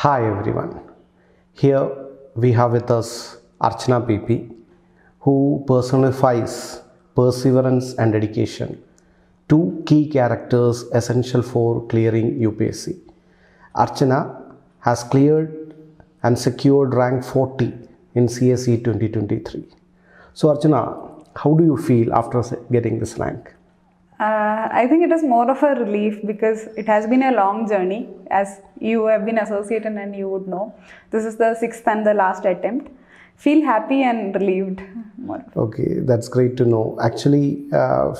Hi everyone. Here we have with us Archana PP, who personifies perseverance and dedication, two key characters essential for clearing UPSC. Archana has cleared and secured rank 40 in CSE 2023. So Archana, how do you feel after getting this rank? I think it is more of a relief because it has been a long journey, as you have been associated and you would know. This is the 6th and the last attempt. Feel happy and relieved. Okay, that's great to know. Actually,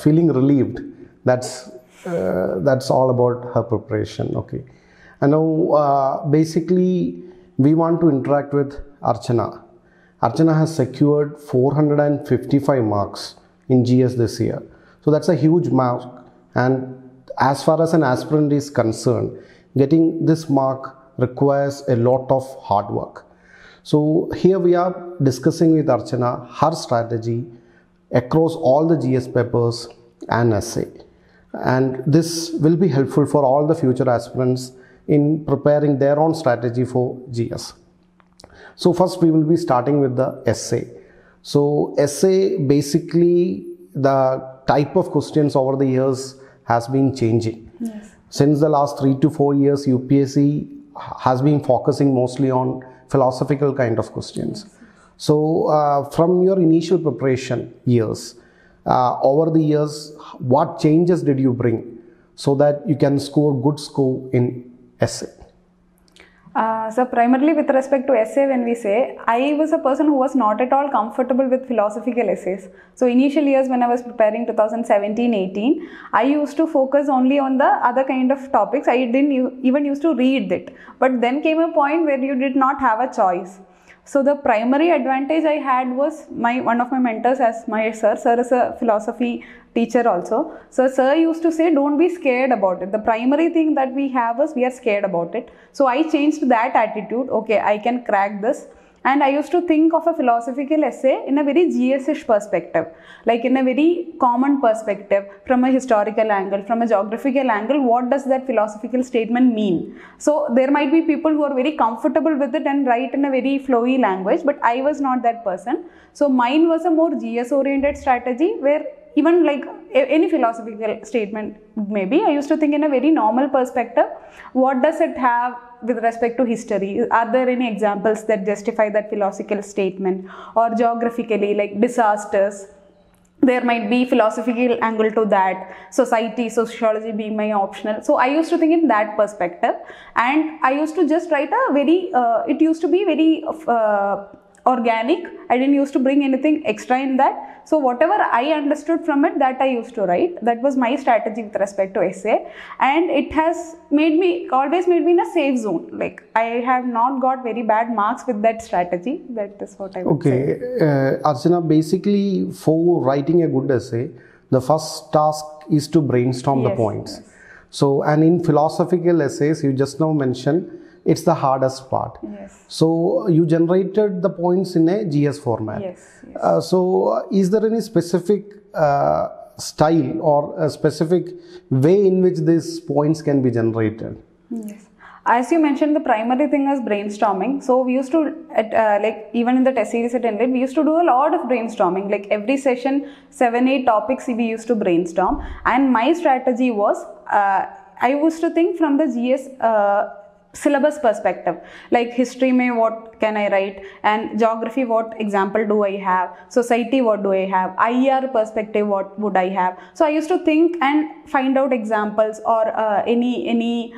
feeling relieved, that's all about her preparation. Okay, and now basically we want to interact with Archana. Archana has secured 455 marks in GS this year. So that's a huge mark, and as far as an aspirant is concerned, getting this mark requires a lot of hard work. So here we are discussing with Archana her strategy across all the GS papers and essay, and this will be helpful for all the future aspirants in preparing their own strategy for GS. So first we will be starting with the essay. So essay, basically the type of questions over the years has been changing. Yes. Since the last 3 to 4 years, UPSC has been focusing mostly on philosophical kind of questions. Yes. So from your initial preparation years, over the years, what changes did you bring so that you can score good score in essay? So primarily with respect to essay, when we say, I was a person who was not at all comfortable with philosophical essays. So initial years when I was preparing 2017-18, I used to focus only on the other kind of topics. I didn't even used to read it. But then came a point where you did not have a choice. So the primary advantage I had was one of my mentors as my sir. Sir is a philosophy teacher also. So sir used to say, don't be scared about it. The primary thing that we have is we are scared about it. So I changed that attitude. Okay, I can crack this. And I used to think of a philosophical essay in a very GS-ish perspective, like in a very common perspective, from a historical angle, from a geographical angle, what does that philosophical statement mean? So there might be people who are very comfortable with it and write in a very flowy language, but I was not that person. So mine was a more GS-oriented strategy where even like any philosophical statement maybe, I used to think in a very normal perspective, what does it have with respect to history? Are there any examples that justify that philosophical statement? Or geographically, like disasters, there might be philosophical angle to that, society, sociology being my optional. So I used to think in that perspective, and I used to just write a very, it used to be very organic. I didn't used to bring anything extra in that. So whatever I understood from it, that I used to write. That was my strategy with respect to essay, and it has always made me in a safe zone. Like I have not got very bad marks with that strategy. That is what I would say. Okay, Archana, basically for writing a good essay, the first task is to brainstorm the points. Yes. So, and in philosophical essays, you just now mentioned, it's the hardest part. Yes. So you generated the points in a GS format. Yes. Yes. So is there any specific style or a specific way in which these points can be generated? Yes. As you mentioned, the primary thing is brainstorming. So we used to, like even in the test series at ENLITE, we used to do a lot of brainstorming. Like every session, 7-8 topics we used to brainstorm. And my strategy was, I used to think from the GS syllabus perspective, like history mein what can I write, and geography what example do I have, society what do I have, IR perspective what would I have. So I used to think and find out examples or any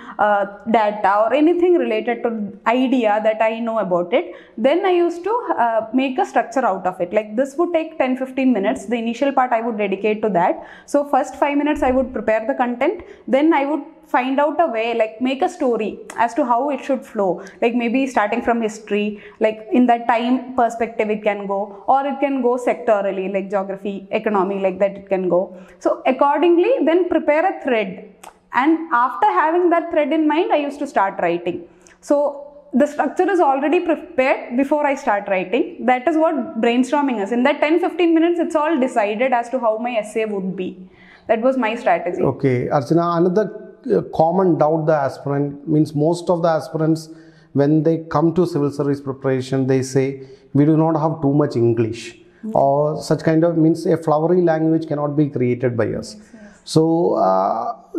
data or anything related to idea that I know about it. Then I used to make a structure out of it. Like this would take 10-15 minutes. The initial part I would dedicate to that. So first 5 minutes I would prepare the content, then I would find out a way, like make a story as to how it should flow, like maybe starting from history, like in that time perspective it can go, or it can go sectorally, like geography, economy, like that it can go. So accordingly then prepare a thread, and after having that thread in mind, I used to start writing. So the structure is already prepared before I start writing. That is what brainstorming is. In that 10-15 minutes it's all decided as to how my essay would be. That was my strategy. Okay, Archana, another common doubt the aspirant, means most of the aspirants when they come to civil service preparation, they say, we do not have too much English, or such kind of, means a flowery language cannot be created by us. So,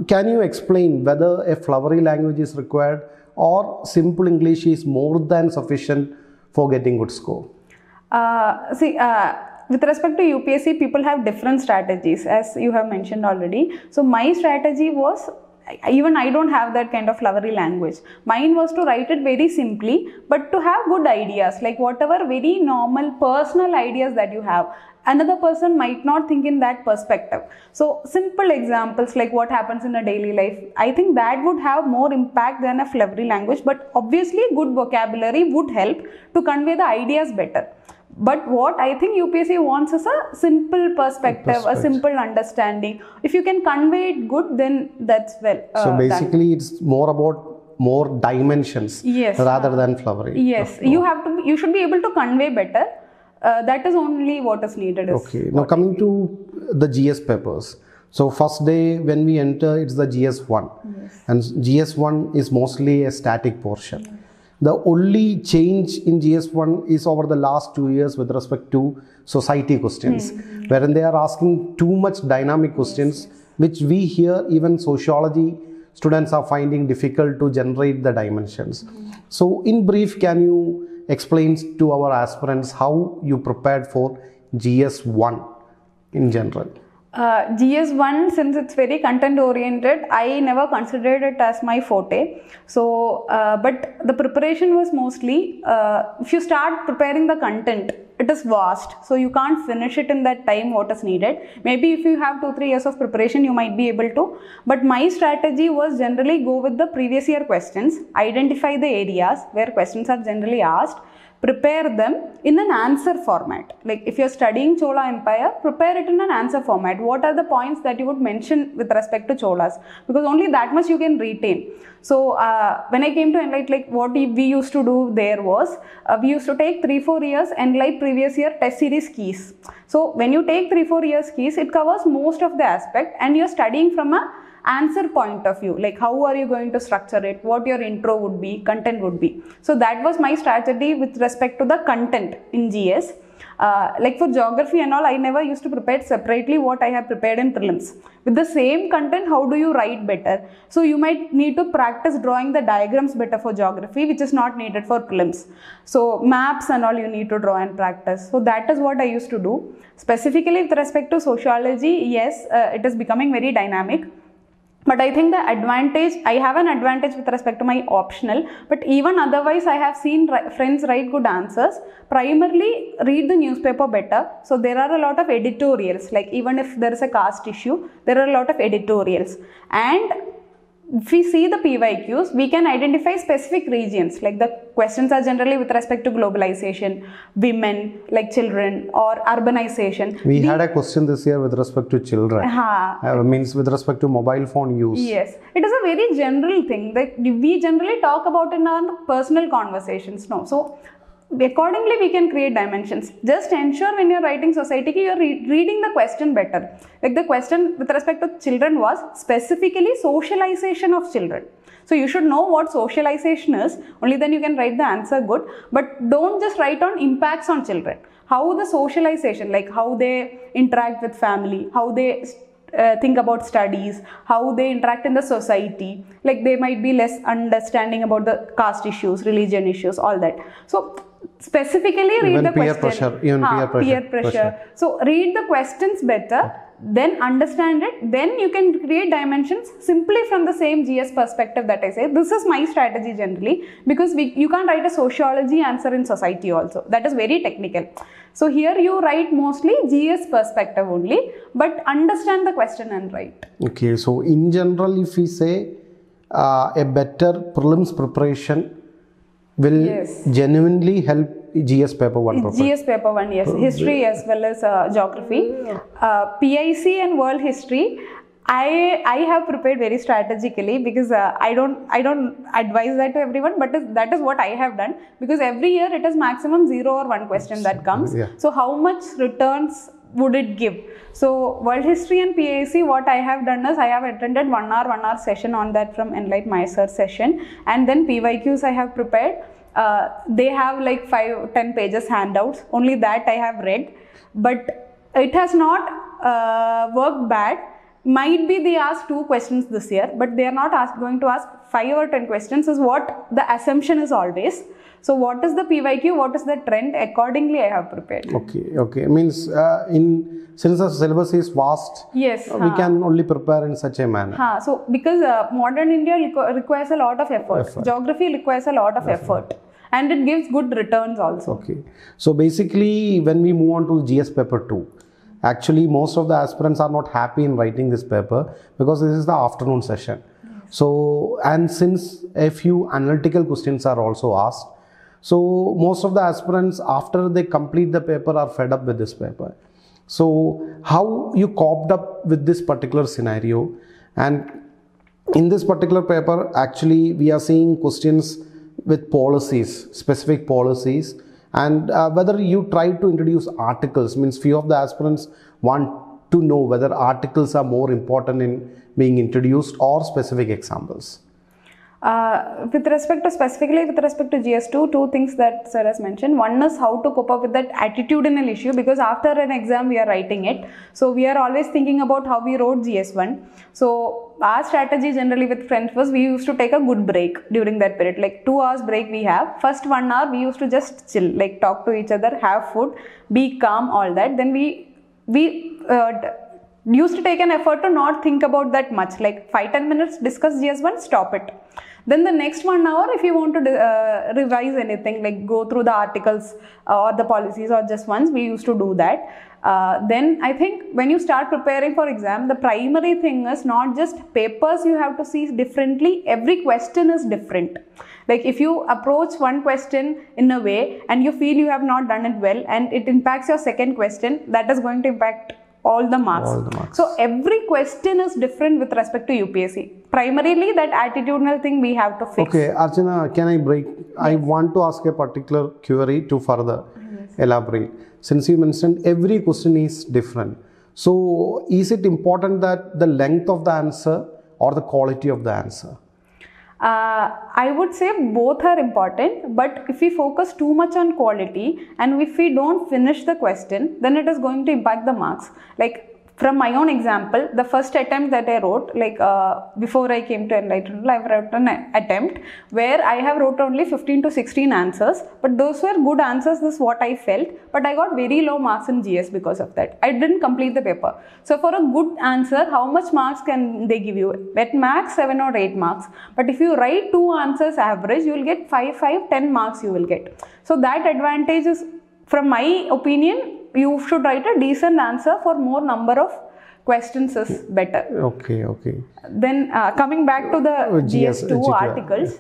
can you explain whether a flowery language is required or simple English is more than sufficient for getting good score? With respect to UPSC, people have different strategies, as you have mentioned already. So my strategy was, even I don't have that kind of flowery language. Mine was to write it very simply, but to have good ideas, like whatever very normal personal ideas that you have, another person might not think in that perspective. So simple examples like what happens in a daily life, I think that would have more impact than a flowery language, but obviously good vocabulary would help to convey the ideas better. But what I think UPSC wants is a simple perspective, a simple understanding. If you can convey it good, then that's well so basically done. It's more about more dimensions, yes, rather than flowery. Yes, you should be able to convey better. That is only what is needed. Okay, now coming to the GS papers. So first day when we enter, it's the GS1. Yes. And GS1 is mostly a static portion. Yes. The only change in GS1 is over the last 2 years with respect to society questions, wherein they are asking too much dynamic questions, which we hear even sociology students are finding difficult to generate the dimensions. So in brief, can you explain to our aspirants how you prepared for GS1 in general? GS1, since it's very content oriented, I never considered it as my forte. So, but the preparation was mostly, if you start preparing the content, it is vast. So you can't finish it in that time what is needed. Maybe if you have 2-3 years of preparation, you might be able to. But my strategy was generally go with the previous year questions, identify the areas where questions are generally asked, prepare them in an answer format. Like if you're studying Chola Empire, prepare it in an answer format. What are the points that you would mention with respect to Cholas? Because only that much you can retain. So when I came to ENLITE, like what we used to do there was, we used to take 3-4 years ENLITE previous year test series keys. So when you take 3-4 years keys, it covers most of the aspect and you're studying from a answer point of view, like how are you going to structure it, what your intro would be, content would be. So that was my strategy with respect to the content in GS. Like for geography and all, I never used to prepare separately what I have prepared in prelims. With the same content, how do you write better? So you might need to practice drawing the diagrams better for geography, which is not needed for prelims. So maps and all you need to draw and practice. So that is what I used to do. Specifically with respect to sociology, yes, it is becoming very dynamic. But I think the advantage, I have an advantage with respect to my optional, but even otherwise I have seen friends write good answers. Primarily read the newspaper better. So there are a lot of editorials, like even if there is a caste issue, there are a lot of editorials. And if we see the PYQs, we can identify specific regions, like the questions are generally with respect to globalization, women, like children, or urbanization. We had a question this year with respect to children, means with respect to mobile phone use. Yes, it is a very general thing that we generally talk about in our personal conversations. No, so accordingly we can create dimensions. Just ensure when you are writing society, you are reading the question better. Like the question with respect to children was specifically socialization of children. So you should know what socialization is, only then you can write the answer good. But don't just write on impacts on children. How the socialization, like how they interact with family, how they think about studies, how they interact in the society, like they might be less understanding about the caste issues, religion issues, all that. So specifically read even the peer question. Peer pressure. So read the questions better, then understand it, then you can create dimensions simply from the same GS perspective that I say. This is my strategy generally, because you can't write a sociology answer in society also. That is very technical. So here you write mostly GS perspective only, but understand the question and write. Okay, so in general, if we say a better prelims preparation will genuinely help GS paper 1 preparation. GS paper 1, yes. History as well as geography. PIC and world history, I have prepared very strategically, because I don't advise that to everyone, but that is what I have done, because every year it is maximum 0 or 1 question that comes. So how much returns would it give? So world history and PIC, what I have done is I have attended 1 hour session on that from ENLITE Mysore session, and then PYQs I have prepared. They have like 5-10 pages handouts. Only that I have read, but it has not worked bad. Might be they asked 2 questions this year, but they are not going to ask 5 or 10 questions is what the assumption is always. So what is the PYQ, what is the trend, accordingly I have prepared. Okay. Means since the syllabus is vast, yes, we can only prepare in such a manner. So because modern India requires a lot of effort. Geography requires a lot of effort. And it gives good returns also. Okay. So basically when we move on to GS paper 2, actually most of the aspirants are not happy in writing this paper because this is the afternoon session. Yes. So, and since a few analytical questions are also asked, so most of the aspirants after they complete the paper are fed up with this paper. So how you coped up with this particular scenario? And in this particular paper, actually we are seeing questions with policies, specific policies, and whether you try to introduce articles, means few of the aspirants want to know whether articles are more important in being introduced or specific examples. Specifically with respect to GS2, 2 things that sir has mentioned. One is how to cope up with that attitudinal issue, because after an exam we are writing it. So we are always thinking about how we wrote GS1. So our strategy generally with friends was we used to take a good break during that period, like 2 hours break we have. First 1 hour we used to just chill, like talk to each other, have food, be calm, all that. Then we used to take an effort to not think about that much, like 5-10 minutes discuss GS1, stop it. Then the next 1 hour, if you want to revise anything, like go through the articles or the policies or just once, we used to do that. Then I think when you start preparing for exam, the primary thing is not just papers you have to see differently, every question is different. Like if you approach one question in a way and you feel you have not done it well and it impacts your second question, that is going to impact all the marks. So every question is different with respect to UPSC. Primarily that attitudinal thing we have to fix. Okay, Archana, can I break? Yes. I want to ask a particular query to further elaborate. Since you mentioned every question is different. So is it important that the length of the answer or the quality of the answer? I would say both are important, but if we focus too much on quality and if we don't finish the question, then it is going to impact the marks. Like from my own example, the first attempt that I wrote, like before I came to Enlightened, I wrote an attempt where I have wrote only 15 to 16 answers, but those were good answers, this is what I felt, but I got very low marks in GS because of that. I didn't complete the paper. So for a good answer, how much marks can they give you? At max 7 or 8 marks. But if you write 2 answers average, you will get 10 marks you will get. So that advantage is, from my opinion, you should write a decent answer for more number of questions is better. Okay. Then coming back to the GS2 articles,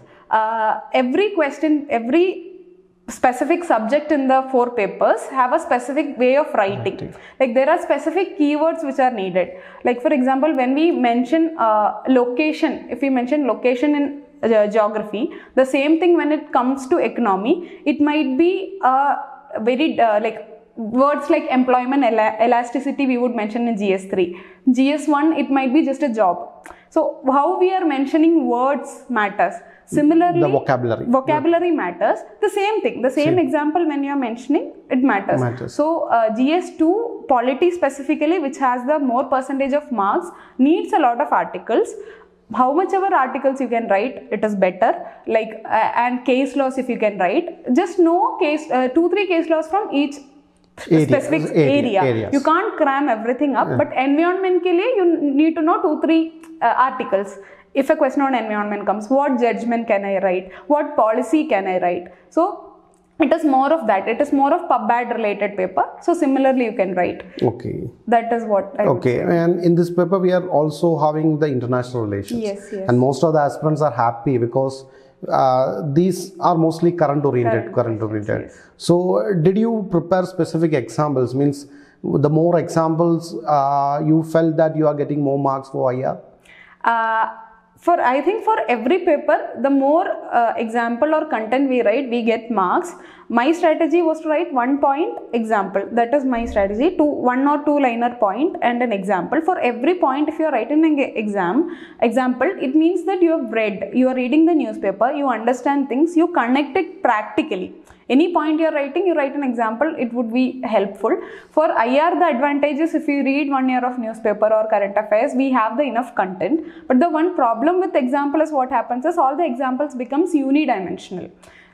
every question, every specific subject in the 4 papers have a specific way of writing. Like there are specific keywords which are needed. Like for example, when we mention location, if we mention location in geography, the same thing when it comes to economy, it might be very like words like employment elasticity we would mention in GS3. GS1 it might be just a job. So how we are mentioning words matters. Similarly, the vocabulary matters. The same thing, the same example when you are mentioning, it matters. So GS2 polity specifically, which has the more percentage of marks, needs a lot of articles. How much ever articles you can write, it is better. Like and case laws if you can write, just know case 2-3 case laws from each specific area. You can't cram everything up, but environment ke liye you need to know 2-3 articles. If a question on environment comes, what judgment can I write? What policy can I write? So it is more of that. It is more of pub-ad related paper. So similarly you can write. Okay. That is what I would say. And in this paper we are also having the international relations. Yes. And most of the aspirants are happy because these are mostly current oriented. Yes. So did you prepare specific examples? Means the more examples you felt that you are getting more marks for IR? I think for every paper, the more example or content we write, we get marks. My strategy was to write 1 point example. That is my strategy. 1 or 2 liner point and an example. For every point, if you are writing an example, it means that you have read, you are reading the newspaper, you understand things, you connect it practically. Any point you are writing, you write an example, it would be helpful. For IR, the advantage is if you read 1 year of newspaper or current affairs, we have the enough content. But the one problem with example is what happens is all the examples becomes unidimensional.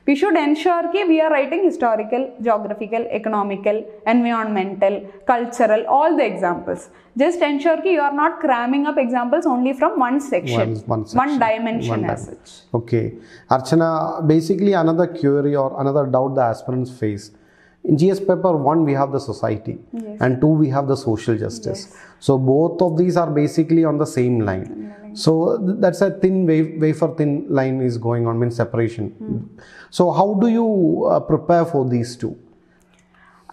We should ensure that we are writing historical, geographical, economical, environmental, cultural, all the examples. Just ensure that you are not cramming up examples only from one section, one dimension as such. Okay. Archana, basically another query or another doubt the aspirants face. In GS paper 1, we have the society, and 2, we have the social justice. So both of these are basically on the same line. So that's a thin wafer thin line is going on, means separation. So how do you prepare for these two?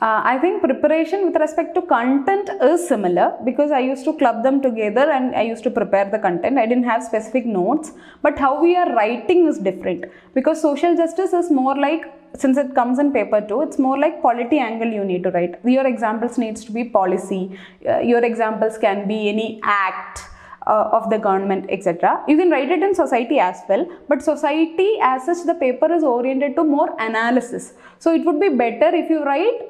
I think preparation with respect to content is similar, because I used to club them together and I used to prepare the content. I didn't have specific notes, but how we are writing is different, because social justice is more like, since it comes in paper 2, it's more like polity angle you need to write. Your examples needs to be policy. Your examples can be any act of the government, etc. You can write it in society as well, but society as such, the paper is oriented to more analysis. So it would be better if you write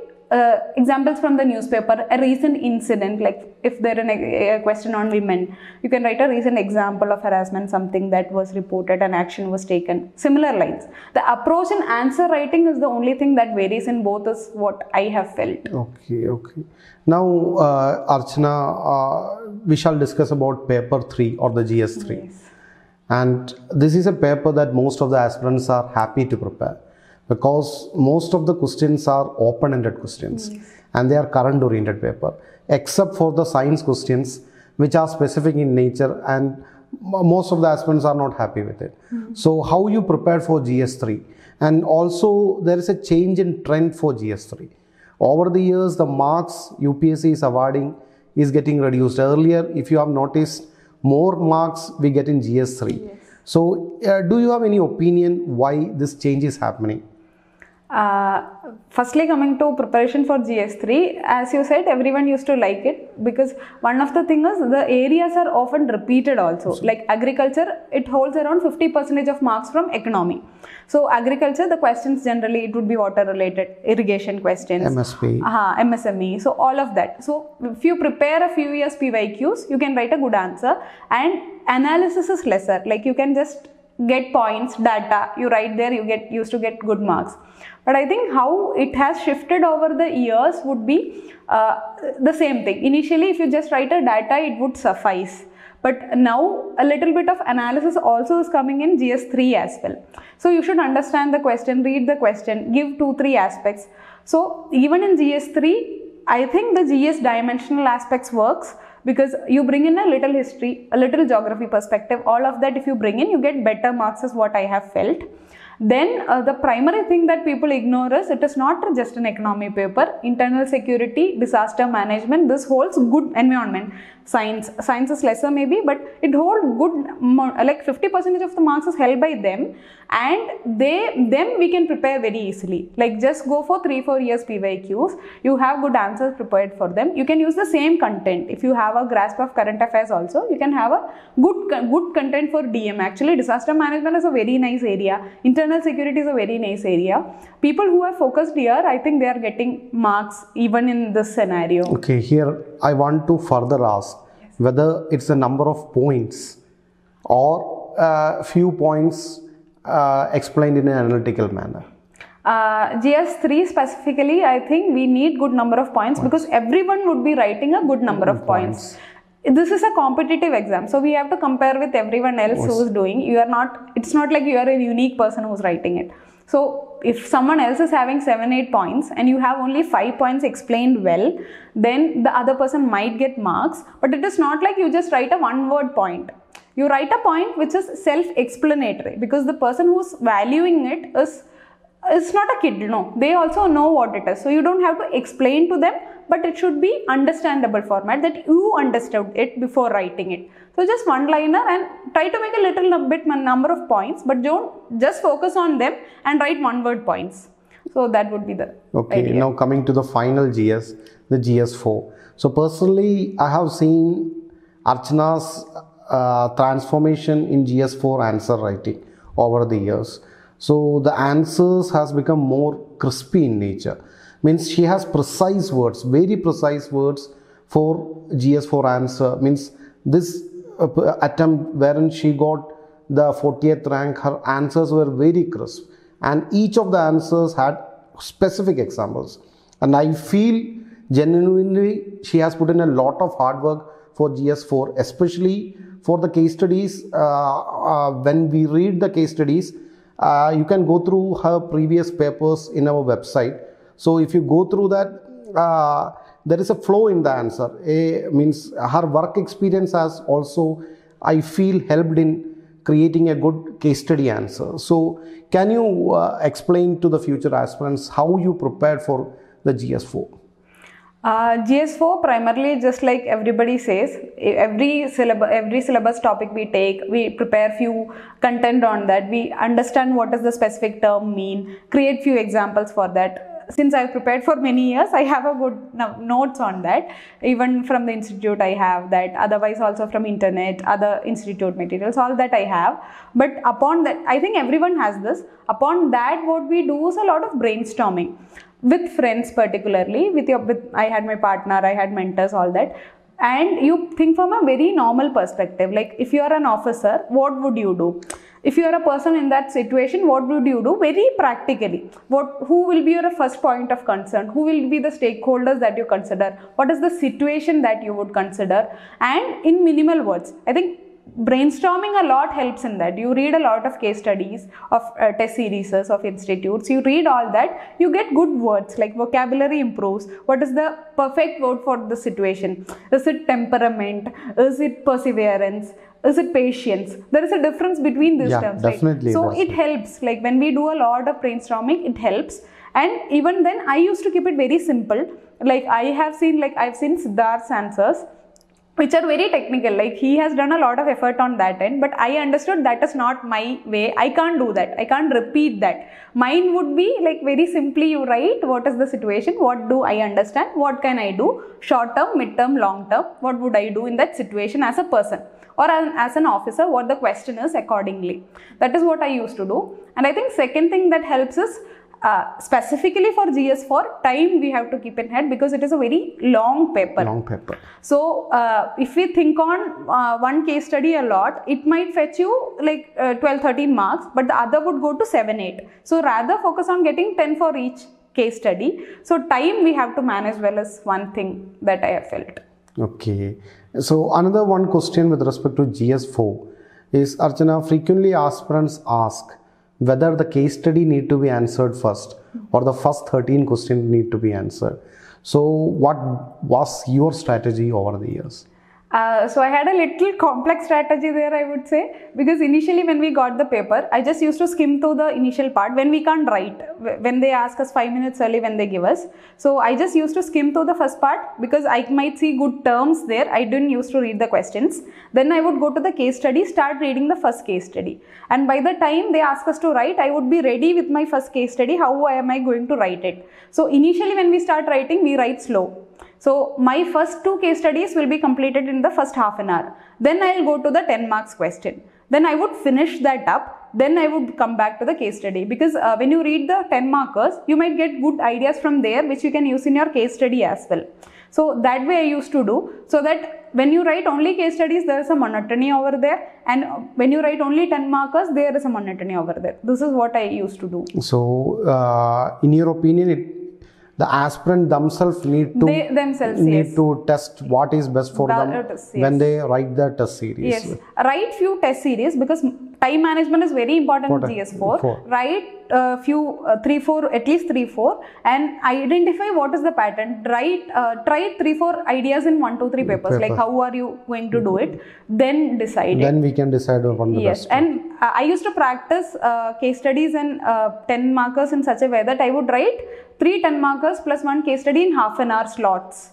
examples from the newspaper, a recent incident, like if there is a question on women, you can write a recent example of harassment, something that was reported and action was taken. Similar lines. The approach and answer writing is the only thing that varies in both, is what I have felt. Okay. Now, Archana, we shall discuss about paper 3 or the GS3. Yes. And this is a paper that most of the aspirants are happy to prepare, because most of the questions are open-ended questions, and they are current-oriented paper, except for the science questions which are specific in nature, and most of the aspirants are not happy with it. So how you prepared for GS3? And also there is a change in trend for GS3. Over the years, the marks UPSC is awarding is getting reduced. Earlier, if you have noticed, more marks we get in GS3. So do you have any opinion why this change is happening? Firstly, coming to preparation for GS3, as you said, everyone used to like it, because one of the things is the areas are often repeated also. Like agriculture, it holds around 50% of marks from economy. So agriculture, the questions generally, it would be water related, irrigation questions, MSP, MSME, so all of that. So if you prepare a few years PYQs, you can write a good answer, and analysis is lesser. Like you can just get points, data, you write there, you used to get good marks. But I think how it has shifted over the years would be the same thing. Initially, if you just write a data, it would suffice. But now a little bit of analysis also is coming in GS3 as well. So you should understand the question, read the question, give 2-3 aspects. So even in GS3, I think the GS dimensional aspects works, because you bring in a little history, a little geography perspective, all of that if you bring in, you get better marks is what I have felt. Then the primary thing that people ignore is, it is not just an economy paper. Internal security, disaster management, this holds good environment. Science is lesser maybe, but it holds good, like 50% of the marks is held by them, and them we can prepare very easily. Like just go for 3-4 years PYQs, you have good answers prepared for them. You can use the same content. If you have a grasp of current affairs also, you can have a good content for DM. Actually, disaster management is a very nice area. Internal security is a very nice area. People who are focused here, I think they are getting marks even in this scenario. Okay, here I want to further ask whether it's the number of points or few points explained in an analytical manner. GS3 specifically, I think we need good number of points, because everyone would be writing a good number of points. This is a competitive exam, so we have to compare with everyone else who is doing. It's not like you are a unique person who's writing it. So if someone else is having 7-8 points and you have only 5 points explained well, then the other person might get marks. But it is not like you just write a one-word point. You write a point which is self-explanatory, because the person who's valuing it is not a kid, no. They also know what it is. So you don't have to explain to them, but it should be understandable format that you understood it before writing it. So just one-liner, and try to make a little bit number of points, but don't just focus on them and write one-word points. So that would be the Okay, idea. now coming to the final GS, the GS4. So personally, I have seen Archana's transformation in GS4 answer writing over the years. So the answers has become more crispy in nature. Means she has precise words, very precise words for GS4 answer. Means this attempt wherein she got the 40th rank, her answers were very crisp, and each of the answers had specific examples. And I feel genuinely she has put in a lot of hard work for GS4, especially for the case studies. When we read the case studies, you can go through her previous papers in our website. So if you go through that, there is a flow in the answer. Means her work experience has also, I feel, helped in creating a good case study answer. So can you explain to the future aspirants how you prepared for the GS4? GS4 primarily, just like everybody says, every syllabus topic we take, we prepare few content on that, we understand what does the specific term mean, create few examples for that. Since I've prepared for many years, I have a good notes on that. Even from the institute I have that, otherwise also from internet, other institute materials, all that I have. But upon that, I think everyone has this. Upon that, what we do is a lot of brainstorming with friends, particularly I had my partner, I had mentors, all that. And you think from a very normal perspective, like if you are an officer, what would you do? If you are a person in that situation, what would you do? Very practically. Who will be your first point of concern? Who will be the stakeholders that you consider? What is the situation that you would consider? And in minimal words, I think brainstorming a lot helps in that. You read a lot of case studies of test series of institutes. You read all that. You get good words, like vocabulary improves. What is the perfect word for the situation? Is it temperament? Is it perseverance? Is it patience? There is a difference between these terms. Definitely. Right? So it helps. Like when we do a lot of brainstorming, it helps. And even then, I used to keep it very simple. Like I've seen Siddharth's answers, which are very technical. Like he has done a lot of effort on that end, but I understood that is not my way. I can't do that. I can't repeat that. Mine would be like very simply you write what is the situation, what do I understand, what can I do, short term, mid term, long term, what would I do in that situation as a person or as an officer, what the question is accordingly. That is what I used to do. And I think second thing that helps is specifically for GS4, time we have to keep in head because it is a very long paper. So if we think on one case study a lot, it might fetch you like 12-13 marks, but the other would go to 7-8. So rather focus on getting 10 for each case study. So time we have to manage well is one thing that I have felt. Okay. So another one question with respect to GS4 is, Archana, frequently aspirants ask whether the case study need to be answered first or the first 13 questions need to be answered. So what was your strategy over the years? So I had a little complex strategy there, I would say, because initially when we got the paper, I just used to skim through the initial part when we can't write, when they ask us 5 minutes early when they give us. So I just used to skim through the first part because I might see good terms there. I didn't used to read the questions. Then I would go to the case study, start reading the first case study. And by the time they ask us to write, I would be ready with my first case study. How am I going to write it? So initially when we start writing, we write slow. So my first 2 case studies will be completed in the first half an hour. Then I will go to the 10 marks question. Then I would finish that up. Then I would come back to the case study, because when you read the 10 markers, you might get good ideas from there which you can use in your case study as well. So that way I used to do, so that when you write only case studies, there is a monotony over there, and when you write only 10 markers, there is a monotony over there. This is what I used to do. So in your opinion, the aspirant themselves need to test what is best for them when they write the test series. Yes, write few test series, because time management is very important in GS4. Write at least 3-4, and identify what is the pattern. Try 3-4 ideas in 1-2-3 papers. Like how are you going to do it? Then decide. Then we can decide on the best. And I used to practice case studies and 10 markers in such a way that I would write 3 10 markers plus 1 case study in half an hour slots.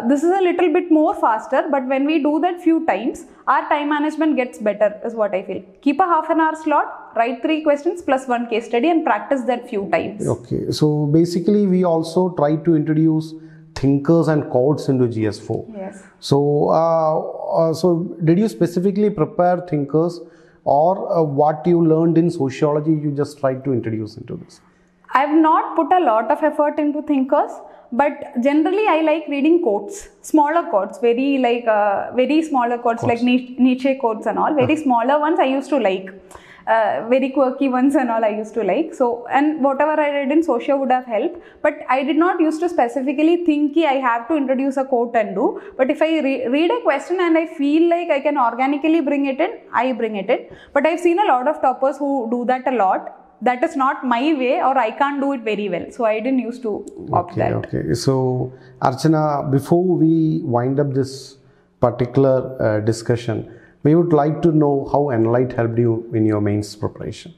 This is a little bit more faster, but when we do that few times, our time management gets better is what I feel. Keep a half an hour slot, write 3 questions plus 1 case study and practice that few times. Okay, so basically we also try to introduce thinkers and quotes into GS4. Yes. So did you specifically prepare thinkers, or what you learned in sociology you just tried to introduce into this? I've not put a lot of effort into thinkers, but generally I like reading quotes, smaller quotes, very smaller quotes like Nietzsche quotes and all. Very smaller ones I used to like. Very quirky ones and all I used to like. So, and whatever I read in socio would have helped, but I did not used to specifically think I have to introduce a quote and do. But if I read a question and I feel like I can organically bring it in, I bring it in. But I've seen a lot of toppers who do that a lot. That is not my way, or I can't do it very well. So I didn't used to opt that. Okay. So Archana, before we wind up this particular discussion, we would like to know how ENLITE helped you in your mains preparation.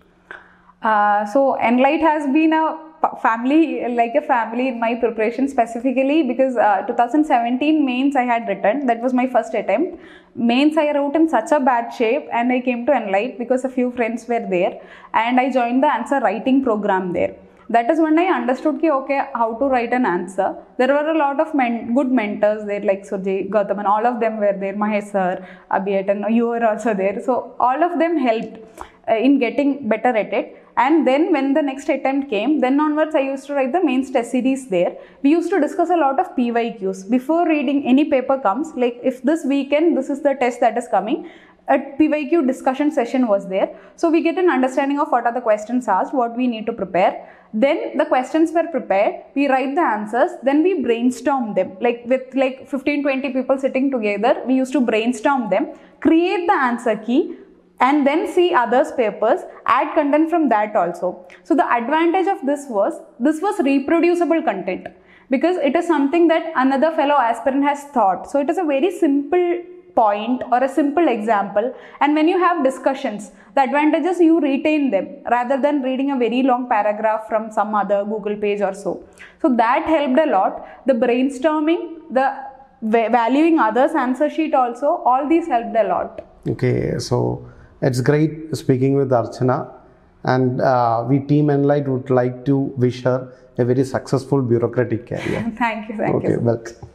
So ENLITE has been a family in my preparation, specifically because 2017 mains I had written. That was my first attempt. Mains I wrote in such a bad shape, and I came to ENLITE because a few friends were there, and I joined the answer writing program there. That is when I understood how to write an answer. There were a lot of good mentors there, like Surjay, Gautam, and all of them were there. Mahesh sir, Abhiyat, and you were also there. So all of them helped in getting better at it. And then when the next attempt came, then onwards I used to write the mains test series there. We used to discuss a lot of PYQs. Before reading any paper comes, like if this weekend, this is the test that is coming, a PYQ discussion session was there. So we get an understanding of what are the questions asked, what we need to prepare. Then the questions were prepared, we write the answers, then we brainstorm them. Like with 15-20 people sitting together, we used to brainstorm them, create the answer key, and then see others' papers, add content from that also. So the advantage of this was reproducible content, because it is something that another fellow aspirant has thought. So it is a very simple point or a simple example, and when you have discussions, the advantages you retain them rather than reading a very long paragraph from some other Google page or so. So that helped a lot. The brainstorming, the valuing others' answer sheet also, all these helped a lot. Okay, so it's great speaking with Archana, and we team ENLITE would like to wish her a very successful bureaucratic career. Thank you. Okay, welcome.